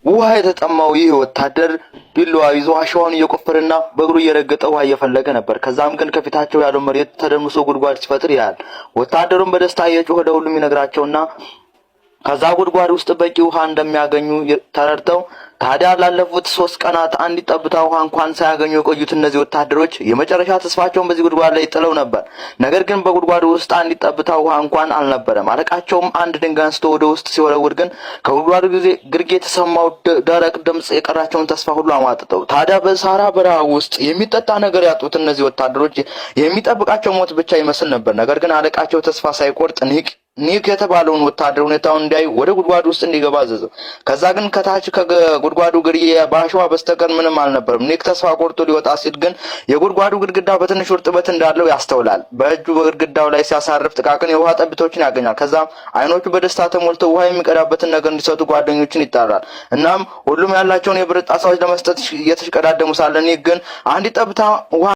ውሃ የተጠማው ይህ ወታደር ቢላዋ ይዞ አሸዋውን እየቆፈረና በእግሩ እየረገጠ ውሃ እየፈለገ ነበር። ከዛም ግን ከፊታቸው ያለው መሬት ተደምሶ ጉድጓድ ሲፈጥር ያያል። ወታደሩም በደስታ እየጮኸ ለሁሉም ይነግራቸውና ከዛ ጉድጓድ ውስጥ በቂ ውሃ እንደሚያገኙ ተረድተው ታዲያ ላለፉት 3 ቀናት አንድ ጠብታ ውሃ እንኳን ሳያገኙ የቆዩት እነዚህ ወታደሮች የመጨረሻ ተስፋቸውን በዚህ ጉድጓድ ላይ ጥለው ነበር። ነገር ግን በጉድጓዱ ውስጥ አንድ ጠብታ ውሃ እንኳን አልነበረም። አለቃቸውም አንድ ድንጋይ አንስቶ ወደ ውስጥ ሲወረውር ግን ከጉድጓዱ ግርጌ የተሰማው ደረቅ ድምጽ የቀራቸውን ተስፋ ሁሉ አሟጥጠው ታዲያ በሳራ በረሃ ውስጥ የሚጠጣ ነገር ያጡት እነዚህ ወታደሮች የሚጠብቃቸው ሞት ብቻ ይመስል ነበር። ነገር ግን አለቃቸው ተስፋ ሳይቆርጥ ኒክ የተባለውን ወታደር ሁኔታውን እንዲያይ ወደ ጉድጓዱ ውስጥ እንዲገባ አዘዘው። ከዛ ግን ከታች ከጉድጓዱ ግርጌ በአሸዋ በስተቀር ምንም አልነበረም። ኒክ ተስፋ ቆርጦ ሊወጣ ሲል ግን የጉድጓዱ ግድግዳ በትንሹ እርጥበት እንዳለው ያስተውላል። በእጁ በግድግዳው ላይ ሲያሳርፍ ጥቃቅን የውሃ ጠብታዎችን ያገኛል። ከዛም አይኖቹ በደስታ ተሞልተው ውሃ የሚቀዳበትን ነገር እንዲሰጡ ጓደኞችን ይጣራል። እናም ሁሉም ያላቸውን የብረት ጣሳዎች ለመስጠት እየተሽቀዳደሙ ሳለ ኒክ ግን አንድ ጠብታ ውሃ